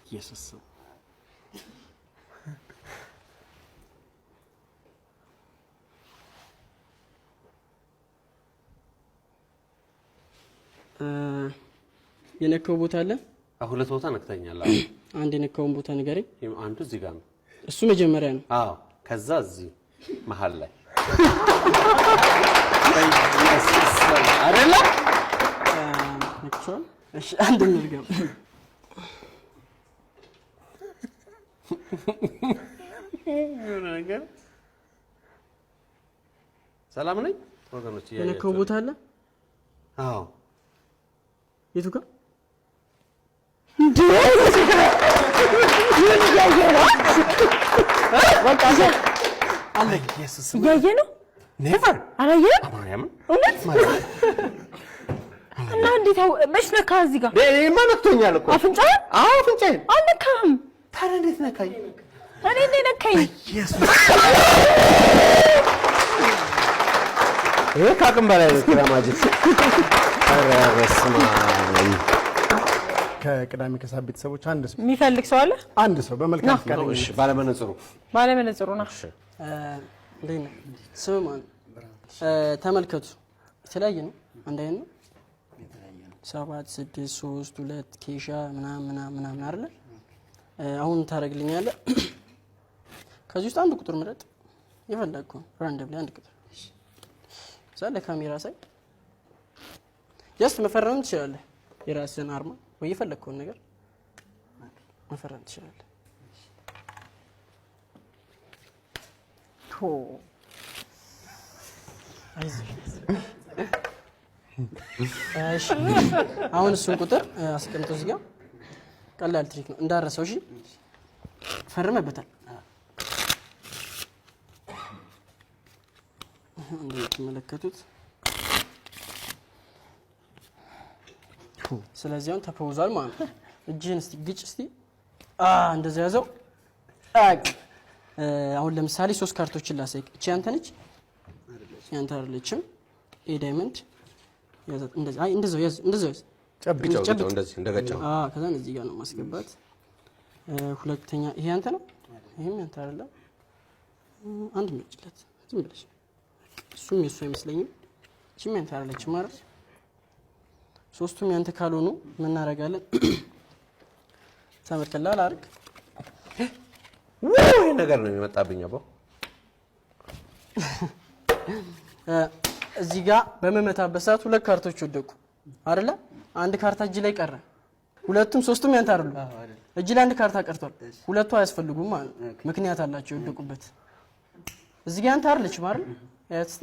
ኢየሱስ የነካው ቦታ አለ ሁለት ቦታ ነክተኛል አንድ የነካውን ቦታ ንገረኝ አንዱ እዚህ ጋር ነው እሱ መጀመሪያ ነው አዎ ከዛ እዚህ መሃል ላይ አይደለ ነክቷል እሺ አንድ እንርገም ነገር ሰላም ነኝ ወገኖች የነካው ቦታ አለ አዎ የቱ ጋር በቃ አለ ኢየሱስ ያየ ነው ኔቨር አላየም ማርያም እውነት እና እንዴት መች ነካ እዚህ ጋር እኔማ ነክቶኛል እኮ አፍንጫዬ አዎ አፍንጫዬ አልነካም ታዲያ እንዴት ነካኝ እኔ እንዴት ነካኝ ኢየሱስ ከአቅም በላይ ነው ክራማጅት ኧረ በስመ አብ ከቅዳሜ ከሰዓት ቤተሰቦች አንድ ሰው የሚፈልግ ሰው አለ አንድ ሰው በመልካም ፍቃድ እሺ ባለመነጽሩ ና እንዴት ነው ስማን ተመልከቱ የተለያየ ነው አንድ አይነት ነው 7 6 3 2 ኬሻ ምናምን አይደል አሁን ታረግልኛለህ ከዚህ ውስጥ አንድ ቁጥር ምረጥ የፈለግከው ራንደምሊ አንድ ቁጥር ዛለ ካሜራ ሳይ ጀስት መፈረም ትችላለህ የራስህን አርማ ወይ የፈለግከውን ነገር መፈረም ትችላለህ እሺ አሁን እሱን ቁጥር አስቀምጠው እዚህ ጋር ቀላል ትሪክ ነው እንዳረሰው እሺ ፈርመበታል እንደምትመለከቱት ስለዚህ አሁን ተፈውዟል ማለት ነው እጅህን እስቲ ግጭ እስቲ እንደዛ ያዘው አሁን ለምሳሌ 3 ካርቶችን ላሳይክ እቺ አንተ ነች ያንተ አይደለችም ኤ ዳይመንድ ያዘ እንደዛ እንደዛው ያዝ እንደዛው ጨብጨው እንደዚህ እንደገጨው ከዛ እዚህ ጋር ነው ማስገባት ሁለተኛ ይሄ አንተ ነው ይሄም ያንተ አይደለም አንድ ምርጭለት ዝም ብለሽ እሱም የሱ አይመስለኝም እቺም ያንተ አይደለችም ማለት ሶስቱም ያንተ ካልሆኑ ምን እናረጋለን ተመርከላል አርግ ወይ ነገር ነው የሚመጣብኝ አቦ እዚህ ጋር በመመታበት ሰዓት ሁለት ካርቶች ወደቁ አይደለ አንድ ካርታ እጅ ላይ ቀረ ሁለቱም ሶስቱም ያንተ አይደሉ እጅ ላይ አንድ ካርታ ቀርቷል ሁለቱ አያስፈልጉም ማለት ምክንያት አላቸው ወደቁበት እዚህ ጋር ያንተ አይደለች ማለት ያስቲ